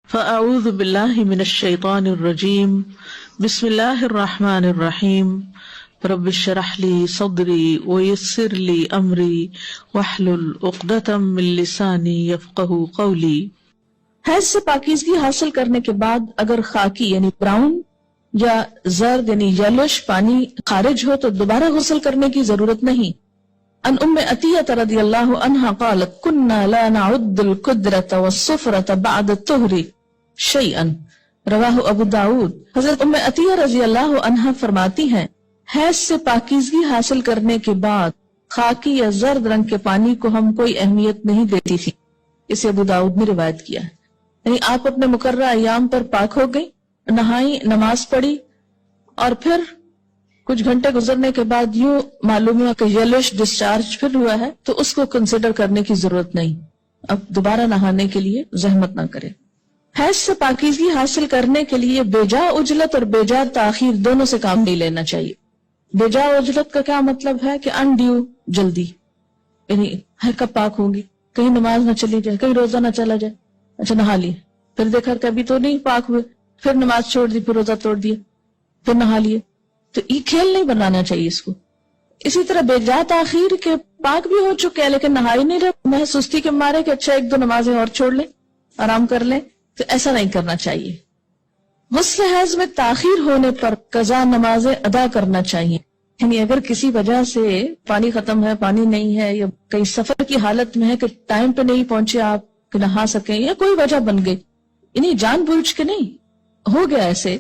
فأعوذ باللہ من الشیطان الرجیم بسم اللہ الرحمن الرحیم رب اشرح لی صدری ویسر لی امری واحلل عقدۃ من لسانی یفقہوا قولی۔ حیض سے پاکیزگی حاصل کرنے کے بعد اگر خاکی یعنی براؤن یا زرد یعنی یلوش پانی خارج ہو تو دوبارہ غسل کرنے کی ضرورت نہیں۔ ان ام عطیہ رضی اللہ عنہا قالت کننا لا نعد القدرۃ والصفرۃ بعد الطہر شیئا، رواہ ابو داود۔ حضرت ام عطیہ رضی اللہ عنہا فرماتی ہیں حیض سے پاکیزگی حاصل کرنے کے بعد خاکی یا زرد رنگ کے پانی کو ہم کوئی اہمیت نہیں دیتی تھی۔ اسے ابو داود نے روایت کیا ہے۔ یعنی آپ اپنے مقررہ ایام پر پاک ہو گئی، نہائی، نماز پڑھی، اور پھر کچھ گھنٹے گزرنے کے بعد یوں معلوم ہوا کہ یلوش ڈسچارج پھر ہوا ہے تو اس کو کنسیڈر کرنے کی ضرورت نہیں، اب دوبارہ نہانے کے لیے زحمت نہ کرے۔ حیض سے پاکیزگی حاصل کرنے کے لیے بیجا عجلت اور بیجا تاخیر دونوں سے کام نہیں لینا چاہیے۔ بیجا عجلت کا کیا مطلب ہے کہ انڈیو جلدی، یعنی ہے کب پاک ہوگی، کہیں نماز نہ چلی جائے، کہیں روزہ نہ چلا جائے، اچھا نہا لی، پھر دیکھا کہ ابھی تو نہیں پاک ہوئے، پھر نماز چھوڑ دی، پھر روزہ توڑ دیا، پھر نہا لیے، تو یہ کھیل نہیں بنانا چاہیے اس کو۔ اسی طرح بیجا تاخیر کے پاک بھی ہو چکے ہیں لیکن نہائی نہیں رہے، میں سستی کے مارے کہ اچھا ایک دو نمازیں اور چھوڑ لیں، آرام کر لیں، تو ایسا نہیں کرنا چاہیے۔ غسل حیض میں تاخیر ہونے پر قضا نمازیں ادا کرنا چاہیے۔ یعنی اگر کسی وجہ سے پانی ختم ہے، پانی نہیں ہے، یا کہیں سفر کی حالت میں ہے کہ ٹائم پہ نہیں پہنچے آپ کہ نہا سکیں، یا کوئی وجہ بن گئی، یعنی جان بوجھ کے نہیں، ہو گیا ایسے،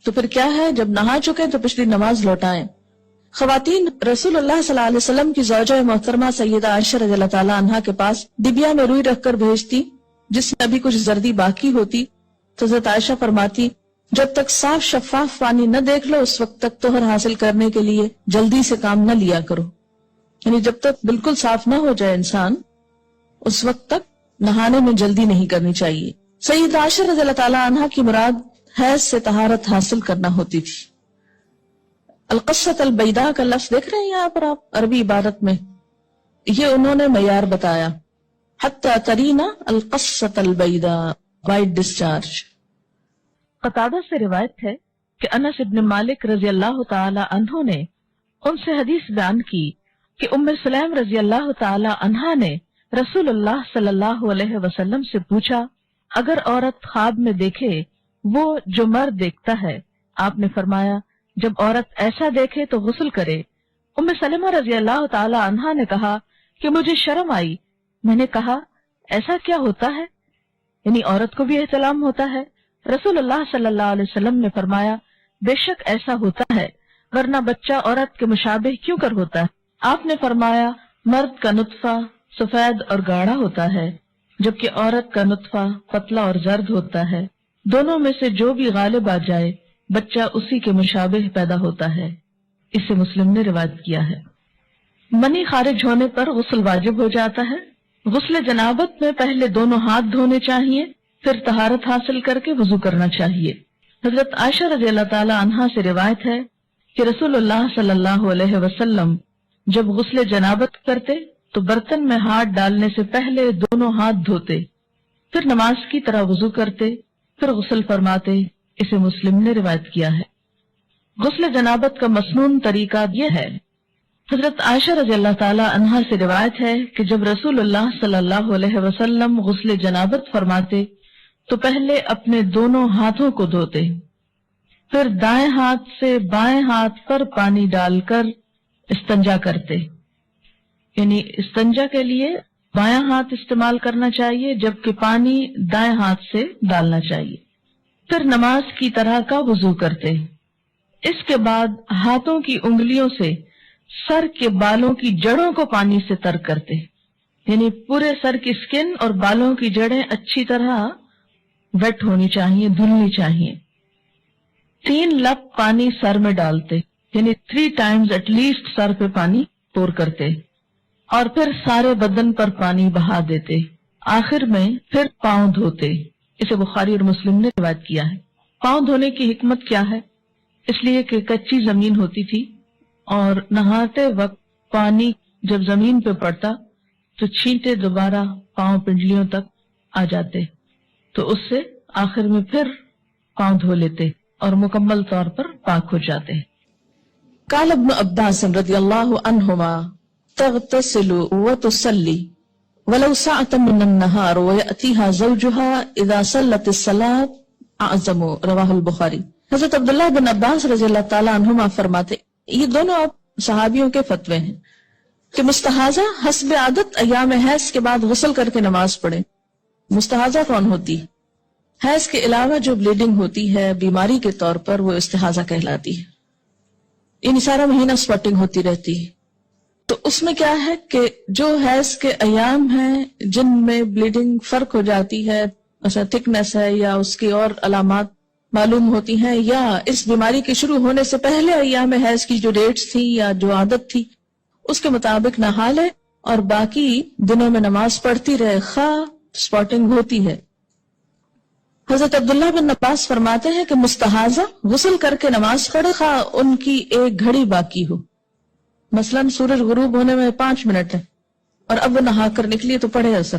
تو پھر کیا ہے، جب نہا چکے تو پچھلی نماز لوٹائیں۔ خواتین رسول اللہ صلی اللہ علیہ وسلم کی زوجہ محترمہ سیدہ عائشہ رضی اللہ تعالی عنہا کے پاس ڈبیا میں روئی رکھ کر بھیجتی جس میں ابھی کچھ زردی باقی ہوتی، تو حضرت عائشہ فرماتی جب تک صاف شفاف پانی نہ دیکھ لو اس وقت تک طہر حاصل کرنے کے لیے جلدی سے کام نہ لیا کرو۔ یعنی جب تک بالکل صاف نہ ہو جائے انسان اس وقت تک نہانے میں جلدی نہیں کرنی چاہیے۔ سیدہ عائشہ رضی اللہ تعالی عنہا کی مراد حیض سے طہارت حاصل کرنا ہوتی تھی۔ القصۃ البیضاء کا لفظ دیکھ رہے ہیں یہاں پر آپ عربی عبارت میں، یہ انہوں نے معیار بتایا، حتی ترینا القصۃ البیضاء، وائٹ ڈسچارج۔ قتادہ سے روایت ہے کہ انس ابن مالک رضی اللہ تعالی عنہ نے ان سے حدیث بیان کی کہ ام سلیم رضی اللہ تعالی عنہا نے رسول اللہ صلی اللہ علیہ وسلم سے پوچھا اگر عورت خواب میں دیکھے وہ جو مرد دیکھتا ہے، آپ نے فرمایا جب عورت ایسا دیکھے تو غسل کرے۔ ام سلمہ رضی اللہ تعالی عنہا نے کہا کہ مجھے شرم آئی، میں نے کہا ایسا کیا ہوتا ہے، یعنی عورت کو بھی احتلام ہوتا ہے؟ رسول اللہ صلی اللہ علیہ وسلم نے فرمایا بے شک ایسا ہوتا ہے، ورنہ بچہ عورت کے مشابہ کیوں کر ہوتا ہے؟ آپ نے فرمایا مرد کا نطفہ سفید اور گاڑھا ہوتا ہے جبکہ عورت کا نطفہ پتلا اور زرد ہوتا ہے، دونوں میں سے جو بھی غالب آ جائے بچہ اسی کے مشابہ پیدا ہوتا ہے۔ اسے مسلم نے روایت کیا ہے۔ منی خارج ہونے پر غسل واجب ہو جاتا ہے۔ غسل جنابت میں پہلے دونوں ہاتھ دھونے چاہیے، پھر طہارت حاصل کر کے وضو کرنا چاہیے۔ حضرت عائشہ رضی اللہ تعالی عنہا سے روایت ہے کہ رسول اللہ صلی اللہ علیہ وسلم جب غسل جنابت کرتے تو برتن میں ہاتھ ڈالنے سے پہلے دونوں ہاتھ دھوتے، پھر نماز کی طرح وضو کرتے، پھر غسل فرماتے۔ اسے مسلم نے روایت کیا ہے۔ غسل جنابت کا مسنون طریقہ یہ ہے، حضرت عائشہ رضی اللہ تعالی عنہا سے روایت ہے کہ جب رسول اللہ صلی اللہ علیہ وسلم غسل جنابت فرماتے تو پہلے اپنے دونوں ہاتھوں کو دھوتے، پھر دائیں ہاتھ سے بائیں ہاتھ پر پانی ڈال کر استنجا کرتے، یعنی استنجا کے لیے بایاں ہاتھ استعمال کرنا چاہیے جبکہ پانی دائیں ہاتھ سے ڈالنا چاہیے، پھر نماز کی طرح کا وضو کرتے۔ اس کے بعد ہاتھوں کی انگلیوں سے سر کے بالوں کی جڑوں کو پانی سے تر کرتے، یعنی پورے سر کی سکن اور بالوں کی جڑیں اچھی طرح ویٹ ہونی چاہیے، دھلنی چاہیے۔ 3 لپ پانی سر میں ڈالتے، یعنی 3 times ایٹ لیسٹ سر پہ پانی پور کرتے، اور پھر سارے بدن پر پانی بہا دیتے، آخر میں پھر پاؤں دھوتے۔ اسے بخاری اور مسلم نے روایت کیا ہے۔ پاؤں دھونے کی حکمت کیا ہے؟ اس لیے کہ کچی زمین ہوتی تھی اور نہاتے وقت پانی جب زمین پہ پڑتا تو چھینٹے دوبارہ پاؤں پنڈلیوں تک آ جاتے، تو اس سے آخر میں پھر پاؤں دھو لیتے اور مکمل طور پر پاک ہو جاتے ہیں. قال ابن عباس رضی اللہ عنہما تغتسل وتصلی ولو ساعة من النهار ويأتيها زوجها اذا صلت الصلاة اعظم. رواہ البخاری. حضرت عبداللہ بن عباس رضی اللہ تعالی عنہما فرماتے، یہ دونوں صحابیوں کے فتوے ہیں کہ مستحاضہ حسب عادت ایام حیض کے بعد غسل کر کے نماز پڑھے. مستحاضہ کون ہوتی ہے؟ حیض کے علاوہ جو بلیڈنگ ہوتی ہے بیماری کے طور پر، وہ استحاضہ کہلاتی ہے. یعنی سارا مہینہ سویٹنگ ہوتی رہتی ہے. تو اس میں کیا ہے کہ جو حیض کے ایام ہیں جن میں بلیڈنگ فرق ہو جاتی ہے، مثلا تھکنس ہے یا اس کی اور علامات معلوم ہوتی ہیں، یا اس بیماری کے شروع ہونے سے پہلے ایام حیض کی جو ڈیٹس تھی یا جو عادت تھی اس کے مطابق نہا لے اور باقی دنوں میں نماز پڑھتی رہے خواہ سپاٹنگ ہوتی ہے. حضرت عبداللہ بن عباس فرماتے ہیں کہ مستحاضہ غسل کر کے نماز پڑھے خواہ ان کی ایک گھڑی باقی ہو. مثلا سورج غروب ہونے میں 5 منٹ ہے اور اب وہ نہا کر نکلی تو پڑھے اثر.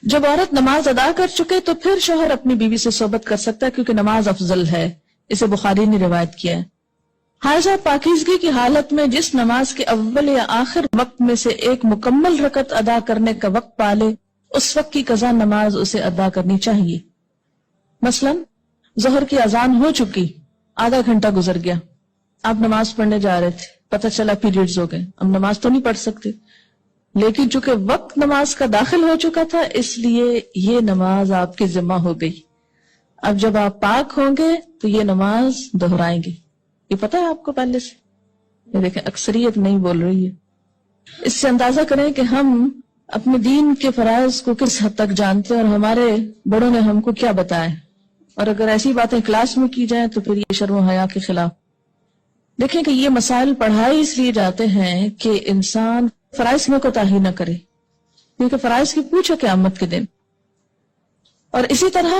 جب عورت نماز ادا کر چکے تو پھر شوہر اپنی بیوی سے صحبت کر سکتا ہے، کیونکہ نماز افضل ہے. اسے بخاری نے روایت کیا ہے. حائضہ پاکیزگی کی حالت میں جس نماز کے اول یا آخر وقت میں سے ایک مکمل رکعت ادا کرنے کا وقت پالے، اس وقت کی قضا نماز اسے ادا کرنی چاہیے. مثلا ظہر کی اذان ہو چکی، آدھا گھنٹہ گزر گیا، آپ نماز پڑھنے جا رہے تھے، پتہ چلا پیریڈز ہو گئے، اب نماز تو نہیں پڑھ سکتے، لیکن چونکہ وقت نماز کا داخل ہو چکا تھا اس لیے یہ نماز آپ کی ذمہ ہو گئی. اب جب آپ پاک ہوں گے تو یہ نماز دہرائیں گے. یہ پتہ ہے آپ کو پہلے سے؟ یہ دیکھیں اکثریت نہیں بول رہی ہے. اس سے اندازہ کریں کہ ہم اپنے دین کے فرائض کو کس حد تک جانتے ہیں اور ہمارے بڑوں نے ہم کو کیا بتایا. اور اگر ایسی باتیں کلاس میں کی جائیں تو پھر یہ شرم و حیا کے خلاف. دیکھیں کہ یہ مسائل پڑھائے اس لیے جاتے ہیں کہ انسان فرائض میں کوتاہی نہ کرے، کیونکہ فرائض کی پوچھ ہے قیامت کے دن. اور اسی طرح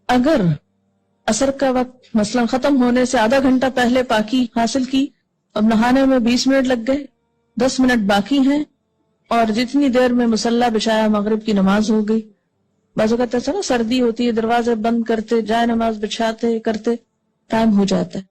اگر عصر کا وقت مثلا ختم ہونے سے آدھا گھنٹہ پہلے پاکی حاصل کی، اب نہانے میں 20 منٹ لگ گئے، 10 منٹ باقی ہیں، اور جتنی دیر میں مصلی بچھایا مغرب کی نماز ہو گئی. بعض اوقات ایسا نا سردی ہوتی ہے، دروازے بند کرتے، جائے نماز بچھاتے کرتے ٹائم ہو جاتا ہے.